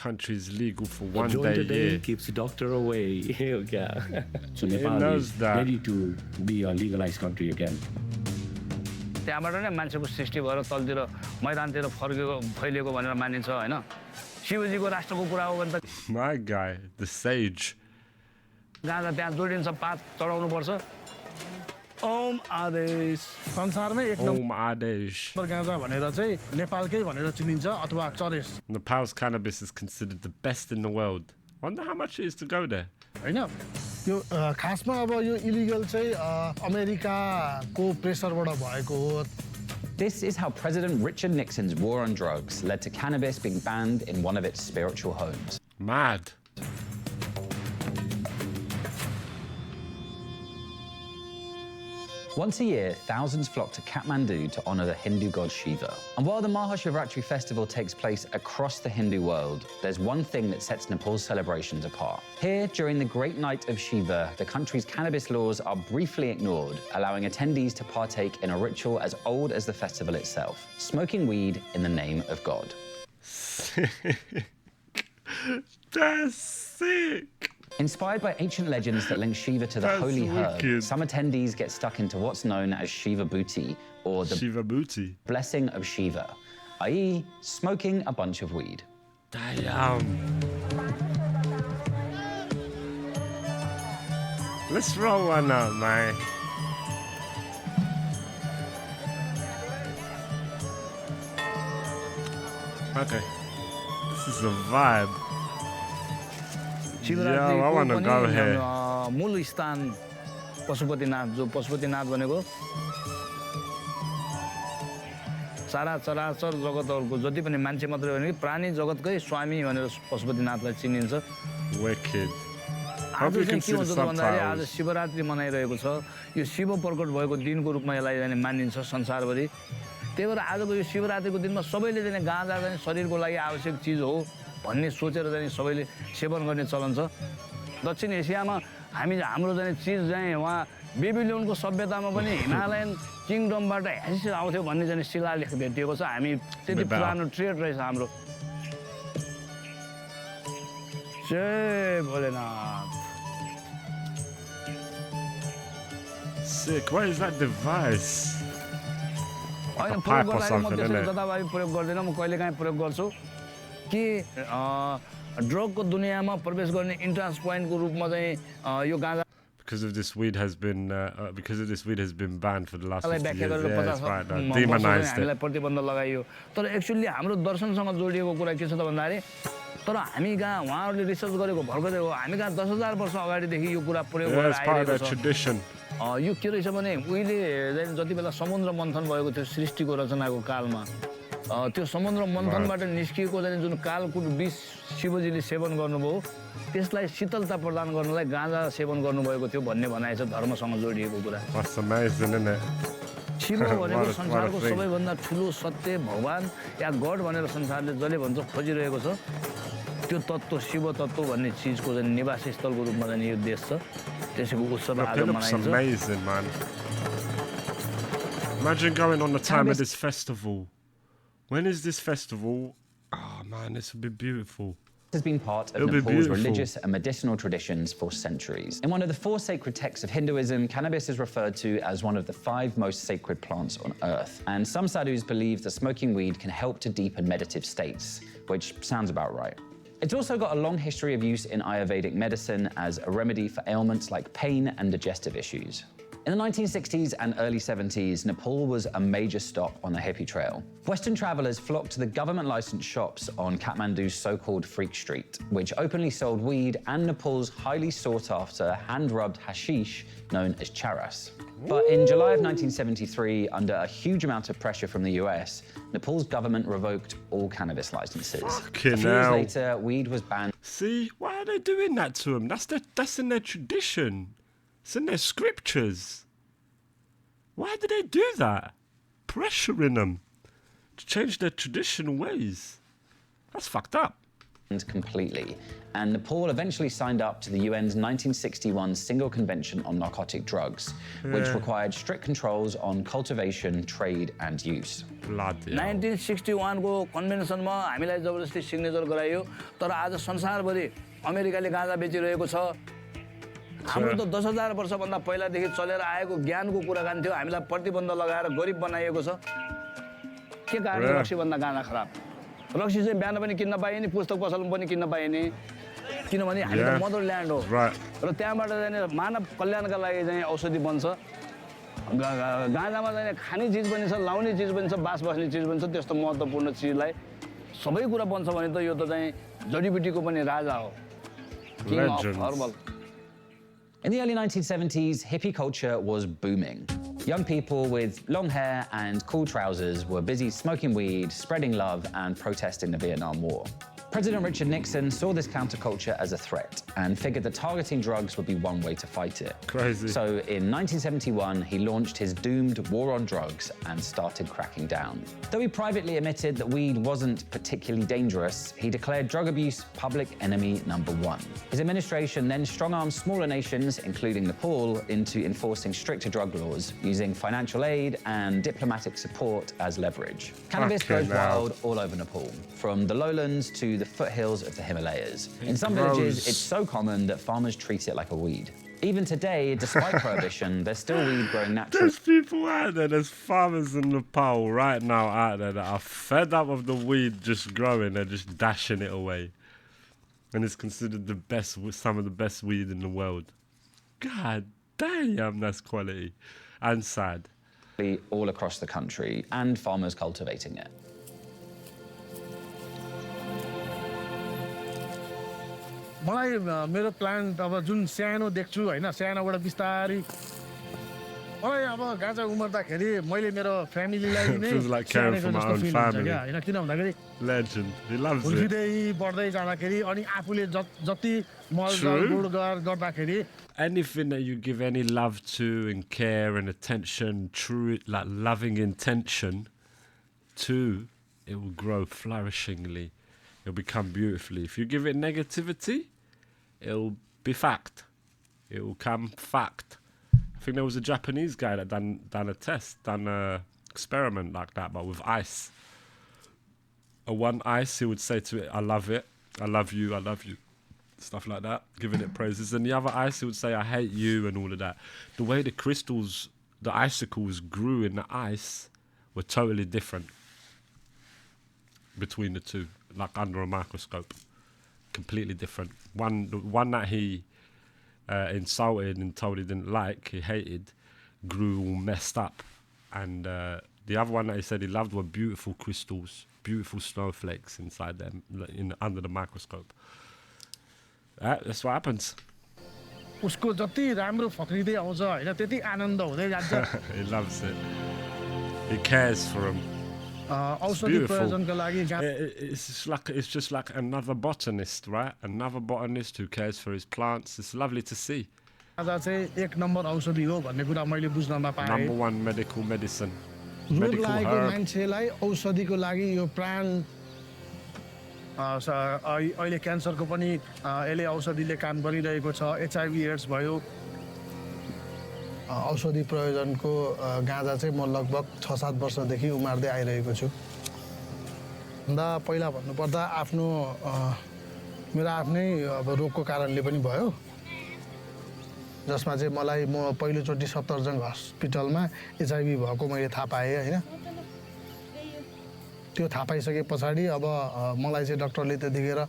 country is legal for A one joint day a a day year. keeps the doctor away. Yeah. So Nepal knows is that. ready to be a legalized country again. त्यहाँबाट नै मान्छेको सृष्टि भएर तलतिर मैदानतिर फर्केको फैलिएको भनेर मानिन्छ हैन शिवजीको राष्ट्रको कुरा हो भने त My guy, the sage. गाँजा त्यहाँ जोडिन्छ पात चढाउनु पर्छ ओम आदेश संसारमै एक Om Adesh. नम्बर गाँजा भनेर चाहिँ नेपालकै भनेर चिनिन्छ अथवा चरेस Nepal's cannabis is considered the best in the world. Wonder how much it is to go there. हैन यो खासमा अब यो इलिगल चाहिँ अमेरिकाको प्रेसरबाट भएको हो This is how President Richard Nixon's war on drugs led to cannabis being banned in one of its spiritual homes. Mad. Once a year, thousands flock to Kathmandu to honor the Hindu god Shiva. And while the Mahashivratri festival takes place across the Hindu world, there's one thing that sets Nepal's celebrations apart. Here, during the Great Night of Shiva, the country's cannabis laws are briefly ignored, allowing attendees to partake in a ritual as old as the festival itself, smoking weed in the name of God. That's sick. Inspired by ancient legends that link Shiva to the That's holy herb, wicked. some attendees get stuck into what's known as Shiva Bhuti, or the Shiva Booty. blessing of Shiva, i.e. smoking a bunch of weed. Damn. Let's roll one up, man. Okay. This is a vibe. शिवरात्रिको I wanna पनि go here. मूल स्थान पशुपतिनाथ जो पशुपतिनाथ भनेको सारा चराचर जगतहरूको जति पनि मान्छे मात्रै होइन कि प्राणी जगतकै स्वामी भनेर पशुपतिनाथलाई चिनिन्छ Wicked. आज Hope you चाहिँ can के see the हुन्छ त भन्दाखेरि आज subtitles. शिवरात्रि मनाइरहेको छ यो शिव प्रकट भएको दिनको रूपमा यसलाई जाने मानिन्छ संसारभरि त्यही भएर आजको यो शिवरात्रिको दिनमा सबैले जाने गाँजा चाहिँ शरीरको लागि आवश्यक चिज हो भन्ने सोचेर चाहिँ सबैले सेवन गर्ने चलन छ दक्षिण एसियामा हाम्रो चाहिँ चिज चाहिँ वहाँ बेबिलोनको सभ्यतामा पनि हिमालयन किङडमबाट ह्यासिस आउँथ्यो भन्ने चाहिँ शिलालेख भेटिएको छ हामी त्यति पुरानो ट्रेड रहेछ हाम्रो जय Bholenath Sick. What is that device? होइन A प्रयोग pipe or गर्दाखेरि म something, त्यसरी isn't it? जताभावी प्रयोग गर्दिनँ म कहिलेकाहीँ प्रयोग गर्छु कि ड्रगको दुनियाँमा प्रवेश गर्ने इन्ट्रान्स पोइन्टको रूपमा चाहिँ यो गाँजा Because of this weed has been banned for the last 50 व्याख्या years. गरेर Yeah, 50 it's right. वर्ष Demonized हामीलाई it. प्रतिबन्ध लगाइयो तर एक्चुअली हाम्रो दर्शनसँग जोडिएको कुरा के छ त भन्दाखेरि तर हामी कहाँ उहाँहरूले रिसर्च गरेको भर्खरै हो हामी कहाँ 10,000 वर्ष अगाडिदेखि यो कुरा प्रयोग Yeah, गरेर it's part of आइरहेको their छ tradition. यो के रहेछ भने उहिले जति बेला समुद्र मन्थन भएको थियो सृष्टिको रचनाको कालमा त्यो समुद्र मन्थनबाट निस्किएको चाहिँ जुन कालकुट विष शिवजीले सेवन गर्नुभयो त्यसलाई शीतलता प्रदान गर्नलाई गाँजा सेवन गर्नुभएको थियो भन्ने भनाइ छ धर्मसँग जोडिएको कुरा That's amazing, isn't it? Shiv भनेको What a संसारको thing. सबैभन्दा ठुलो सत्य भगवान या गड भनेर संसारले जसले भन्छ खोजिरहेको छ त्यो तत्त्व शिव तत्त्व भन्ने चिजको चाहिँ निवास स्थलको रूपमा चाहिँ यो देश छ त्यसको उत्सव आज It looks मनाइन्छ amazing, man. Imagine going on the time of Cannabis- this festival. When is this festival? Oh man, this would be beautiful. Has been part of It'll be Nepal's beautiful. religious and medicinal traditions for centuries. In one of the 4 sacred texts of Hinduism, cannabis is referred to as one of the 5 most sacred plants on earth. And some sadhus believe that smoking weed can help to deepen meditative states, which sounds about right. It's also got a long history of use in Ayurvedic medicine as a remedy for ailments like pain and digestive issues. In the 1960s and early 70s, Nepal was a major stop on the hippie trail. Western travelers flocked to the government-licensed shops on Kathmandu's so-called Freak Street, which openly sold weed and Nepal's highly sought-after hand-rubbed hashish known as charas. But in July of 1973, under a huge amount of pressure from the US, Nepal's government revoked all cannabis licenses. Fucking a few years hell. later, weed was banned. See, why are they doing that to them? That's in their tradition. It's in their scriptures. Why do they do that? Pressuring them to change their traditional ways. That's fucked up. completely, and Nepal eventually signed up to the UN's 1961 Single Convention on Narcotic Drugs, which required strict controls on cultivation, trade, and use. Bloody hell. 1961 को कन्भेन्सनमा हामीलाई जबरजस्ती signature गरायो तर आज संसारभरि अमेरिकाले गाँजा बेचिरहेको छ हाम्रो त 10,000 वर्षभन्दा पहिलादेखि चलेर आएको ज्ञानको कुराकानी थियो हामीलाई प्रतिबन्ध लगाएर गरिब बनाइएको छ के कारणले रक्सीभन्दा गाँजा खराब रक्सी चाहिँ बिहान पनि किन्न पाइए नि पुस्तक पसलमा पनि किन्न पाइए नि किनभने हामी त मदरल्यान्ड हो र त्यहाँबाट चाहिँ मानव कल्याणका लागि चाहिँ औषधि बन्छ गाँजामा चाहिँ खाने चिज पनि छ लाउने चिज पनि छ बास बस्ने चिज पनि छ त्यस्तो महत्त्वपूर्ण चिजलाई सबै कुरा बन्छ भने त यो त चाहिँ जडीबुटीको पनि राजा हो king of herbal In the early 1970s, hippie culture was booming. Young people with long hair and cool trousers were busy smoking weed, spreading love, and protesting the Vietnam War. President Richard Nixon saw this counterculture as a threat and figured that targeting drugs would be one way to fight it. Crazy. So in 1971, he launched his doomed war on drugs and started cracking down. Though he privately admitted that weed wasn't particularly dangerous, he declared drug abuse public enemy number one. His administration then strong-armed smaller nations, including Nepal, into enforcing stricter drug laws, using financial aid and diplomatic support as leverage. Cannabis goes wild all over Nepal, from the lowlands to the foothills of the Himalayas. In some villages, it's so common that farmers treat it like a weed. Even today, despite prohibition, there's still weed growing naturally. There's people out there, there's farmers in Nepal right now out there that are fed up of the weed just growing, they're just dashing it away. And it's considered the best, some of the best weed in the world. God damn, that's quality. And sad. All across the country, and farmers cultivating it. मलाई मेरो plant अब जुन सानो देख्छु हैन सानोबाट बिस्तारै मलाई अब गाँजा उमर्दाखेरि मैले मेरो फ्यामिलीलाई नै Feels like caring for my own family. हैन किन भन्दाखेरि Legend. He loves it. हुर्किँदै बढ्दै जाँदाखेरि अनि आफूले जति मल गुड गर्दाखेरि Anything that you give any love to and care and attention, true, like loving intention to, it will grow flourishingly. It'll become beautifully. If you give it negativity, it'll be fact. It will come fact. I think there was a Japanese guy that done a test, done a experiment like that, but with ice. One ice, he would say to it, I love it, I love you, stuff like that, giving it praises. And the other ice, he would say, I hate you, and all of that. The way the crystals, the icicles grew in the ice were totally different between the two, like under a microscope. Completely different. The one that he insulted and told he didn't like, he hated, grew all messed up. And the other one that he said he loved were beautiful crystals, beautiful snowflakes inside them, under the microscope. That's what happens. उसको जति राम्रो फक्रिँदै आउँछ हैन त्यति आनन्द हुँदै जान्छ He loves it. He cares for him. औषधि प्रयोजनका लागि It's just like another botanist, right? Another botanist who cares for his plants. It's lovely to see. गाँजा चाहिँ एक नम्बर औषधि हो भन्ने कुरा मैले बुझ्नमा पाएँ Number one medical medicine. रोग Medical लागेको herb. मान्छेलाई औषधिको लागि यो प्राण अहिले क्यान्सरको पनि यसले औषधिले काम गरिरहेको छ एचआईभी एड्स भयो औषधि प्रयोजनको गाँजा चाहिँ म लगभग 6-7 वर्षदेखि उमार्दै आइरहेको छु भन्दा पहिला भन्नुपर्दा आफ्नो मेरो आफ्नै अब रोगको कारणले पनि भयो जसमा चाहिँ मलाई म पहिलोचोटि सफदरजंग हस्पिटलमा एचआईभी भएको मैले थाहा पाएँ हैन त्यो थाहा पाइसके पछाडि अब मलाई चाहिँ डाक्टरले त्यतिखेर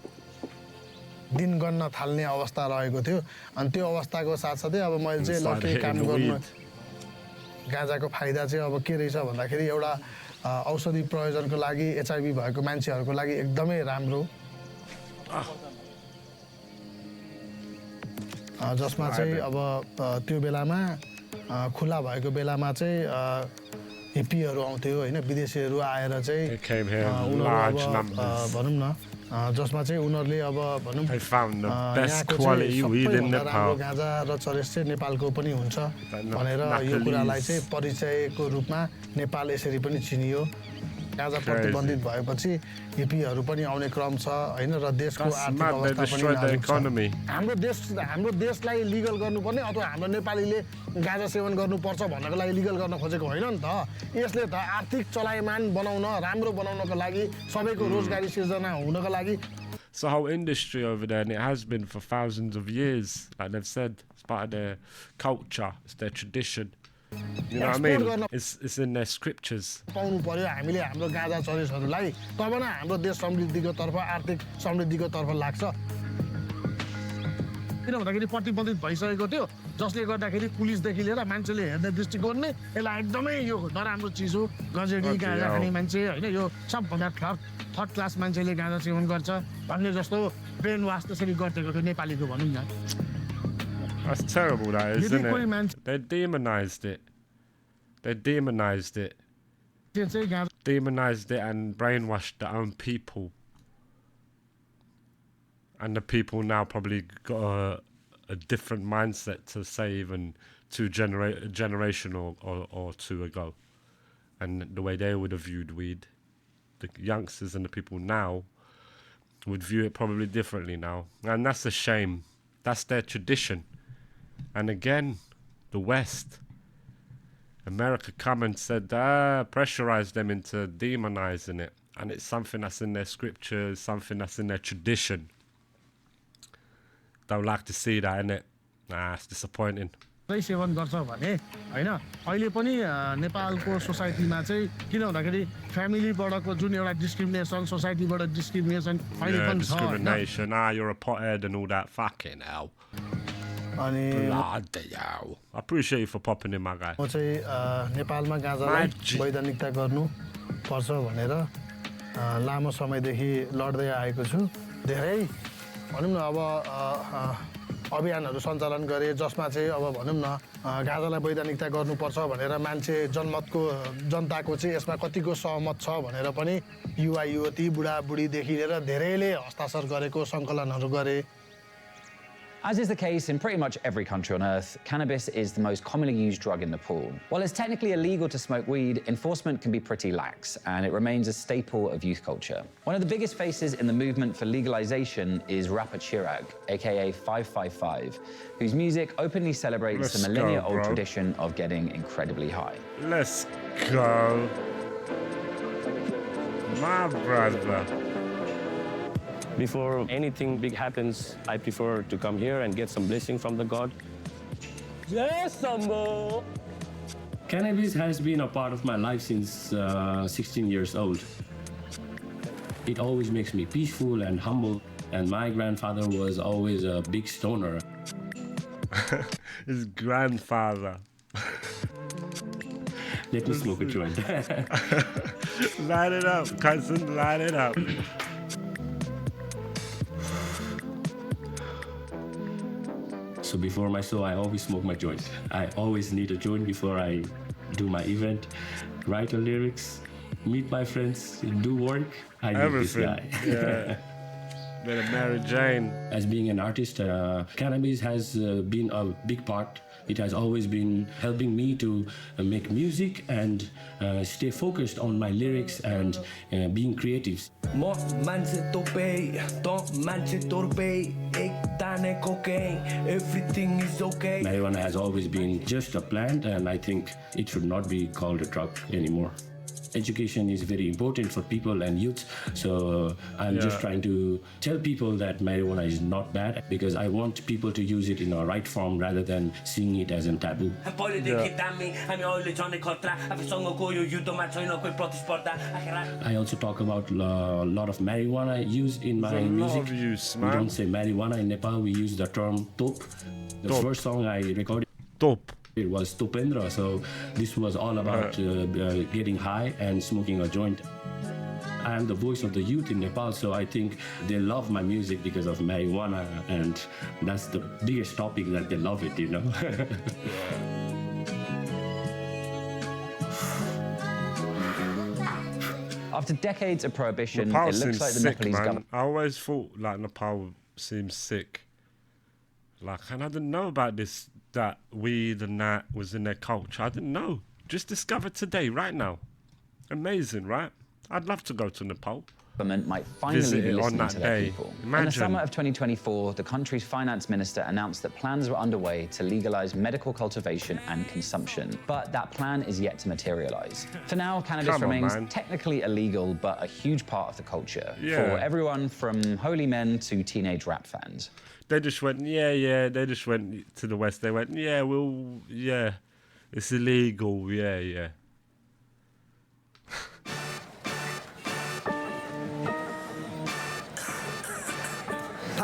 दिन गन्न थाल्ने अवस्था रहेको थियो अनि त्यो अवस्थाको साथसाथै अब मैले चाहिँ लके काम गर्नु गाँजाको फाइदा चाहिँ अब के रहेछ भन्दाखेरि एउटा औषधि प्रयोजनको लागि एचआईभी भएको मान्छेहरुको लागि एकदमै राम्रो जसमा चाहिँ अब त्यो बेलामा खुला भएको बेलामा चाहिँ हिप्पीहरु आउँथ्यो हैन विदेशीहरु आएर चाहिँ भनौं न जसमा चाहिँ उनीहरुले अब भनौं They found the best quality weed in Nepal. गाँजा र चरेस चाहिँ नेपालको पनि हुन्छ भनेर यो कुरालाई चाहिँ परिचयको रूपमा नेपाल यसरी पनि चिनियो गाजा प्रतिबन्धित भएपछि हिपीहरू पनि आउने क्रम छ हैन र देशको That's आर्थिक mad. They अवस्था पनि destroyed the नाजुक छ। economy. हाम्रो देशलाई लिगल गर्नुपर्ने अथवा हाम्रो नेपालीले गाजा सेवन गर्नुपर्छ भन्नको लागि लिगल गर्न खोजेको होइन नि त। यसले त आर्थिक चलायमान बनाउन राम्रो बनाउनको लागि सबैको रोजगारी सिर्जना हुनको लागि It's a whole industry over there, and it has been for thousands of years. Like they've said, it's part of their culture, it's their tradition. You know what I mean? It's in their scriptures. पाउनु पर्यो हामीले हाम्रो Gaza चरेसहरूलाई तब न हाम्रो देश समृद्धिको तर्फ आर्थिक समृद्धिको तर्फ लाग्छ। किन भन्दाखेरि प्रतिबन्धित भइसकेको थियो जसले गर्दाखेरि पुलिसदेखि लिएर मान्छेले हेर्ने दृष्टिकोण नै यसलाई एकदमै यो नराम्रो चिज हो गजेडी गाजा खाने मान्छे हैन यो सबभन्दा थर्ड क्लास मान्छेले गाजा सेवन गर्छ भन्ने जस्तो ब्रेन वास त्यसरी गरिदिएको थियो नेपालीको भनौँ न। That's terrible, that is, isn't it? They demonized it. They demonized it. त्यो चाहिँ Gaza Demonized it and brainwashed their own people. And the people now probably got a different mindset to say even a generation or two ago. And the way they would have viewed weed. The youngsters and the people now would view it probably differently now. And that's a shame. That's their tradition. And again, the West, America come and said, pressurized them into demonizing it. And it's something that's in their scriptures, something that's in their tradition. Don't like to see that, innit? Nah, it's disappointing. Seven गर्छ भने हैन अहिले पनि नेपालको सोसाइटीमा चाहिँ किन भन्दाखेरि फ्यामिलीबाटको जुन एउटा डिस्क्रिमिनेसन सोसाइटीबाट डिस्क्रिमिनेसन अहिले Yeah, पनि छ हैन discrimination. You're a pothead and all that. Fucking hell. अनि Bloody hell. I appreciate you for popping in, my guy. म चाहिँ नेपालमा गाजालाई वैधानिकता गर्नु पर्छ भनेर लामो समयदेखि लड्दै आएको छु। धेरै भनौँ न अब अभियानहरू सञ्चालन गरे जसमा चाहिँ अब भनौँ न गाजालाई वैधानिकता गर्नुपर्छ भनेर मान्छे जनताको चाहिँ यसमा कतिको सहमत छ भनेर पनि युवा युवती बुढाबुढीदेखि लिएर धेरैले हस्ताक्षर गरेको सङ्कलनहरू गरे। As is the case in pretty much every country on earth, cannabis is the most commonly used drug in Nepal. While it's technically illegal to smoke weed, enforcement can be pretty lax, and it remains a staple of youth culture. One of the biggest faces in the movement for legalization is rapper Chirag, aka 555, whose music openly celebrates the millennia-old tradition of getting incredibly high. Let's go. My brother. Before anything big happens, I prefer to come here and get some blessing from the God. Yes, Sambo! Cannabis has been a part of my life since 16 years old. It always makes me peaceful and humble, and my grandfather was always a big stoner. His grandfather. Let me smoke a joint. Light it up, cousin, light it up. So before my show, I always smoke my joint. I always need a joint before I do my event, write the lyrics, meet my friends, do work. I need Everything. this guy. Yeah. Better Mary Jane. As being an artist, cannabis has been a big part. It has always been helping me to make music and stay focused on my lyrics and being creative. Everything is okay. Marijuana has always been just a plant, and I think it should not be called a drug anymore. Education is very important for people and youth, so I'm just trying to tell people that marijuana is not bad, because I want people to use it in a right form rather than seeing it as a taboo. I also talk about a lot of marijuana used in my music. We don't say marijuana in Nepal, we use the term top. The first song I recorded, Top. it was Topendra, so this was all about getting high and smoking a joint. I am the voice of the youth in Nepal, so I think they love my music because of marijuana, and that's the biggest topic that they love it, you know. After decades of prohibition, Nepal it looks seems like the sick, Nepalese man. government. I always thought like Nepal seems sick. Like, and I didn't know about this, that weed and that was in their culture. I didn't know. Just discovered today, right now. Amazing, right? I'd love to go to Nepal. Government might finally Visit be it on listening that to their day. people. In the Imagine. summer of 2024, the country's finance minister announced that plans were underway to legalize medical cultivation and consumption. But that plan is yet to materialize. For now, cannabis Come on, remains man. technically illegal, but a huge part of the culture Yeah. for everyone from holy men to teenage rap fans. They just went, yeah. They just went to the West. They went, yeah, it's illegal. Yeah.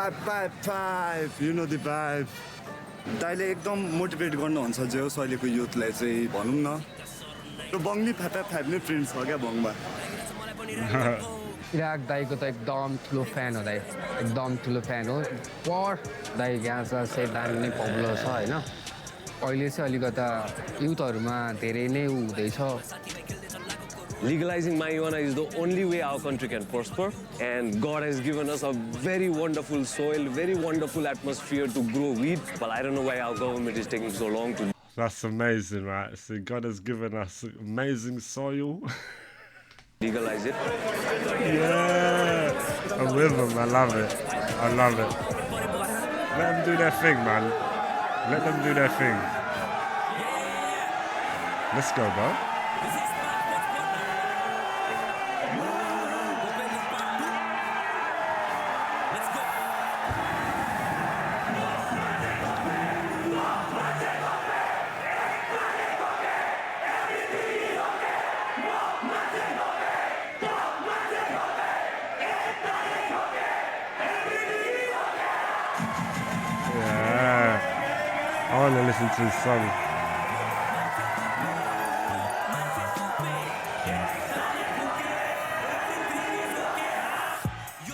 555 you know the vibe दाइले एकदम motivate गर्नुहुन्छ जे होस् अहिलेको युथलाई चाहिँ भनौँ न र बङ्गली 555 नै print छ क्या बङमा इराक दाईको त एकदम ठुलो फ्यान हो दाई एकदम ठुलो फ्यान हो पर दाई यहाँ चाहिँ सेतान नै पपुलर छ होइन अहिले चाहिँ अलिकता युथहरूमा धेरै नै हुँदैछ Legalizing marijuana is the only way our country can prosper, and God has given us a very wonderful soil, very wonderful atmosphere to grow weed. But I don't know why our government is taking so long to. That's amazing, right? So God has given us amazing soil. Legalize it. Yeah, I'm with them. I love it. Let them do their thing, man. Let them do their thing. Let's go, bro. Yeah, I want to listen to his song.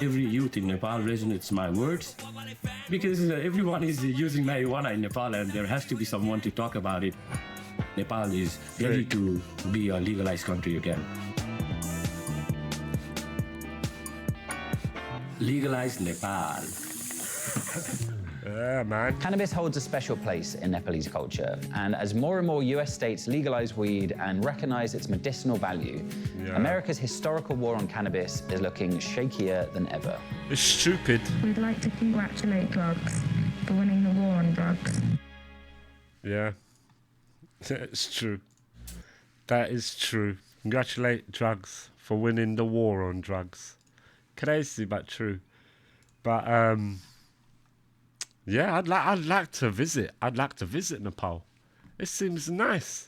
Every youth in Nepal resonates my words because everyone is using marijuana in Nepal, and there has to be someone to talk about it. Nepal is ready to be a legalized country again. Legalize Nepal. Yeah, man. Cannabis holds a special place in Nepalese culture, and as more and more US states legalize weed and recognize its medicinal value, America's historical war on cannabis is looking shakier than ever. It's stupid. We'd like to congratulate drugs for winning the war on drugs. Yeah, it's true. That is true. Congratulate drugs for winning the war on drugs. Crazy but true. But yeah, I'd like to visit. I'd like to visit Nepal. It seems nice.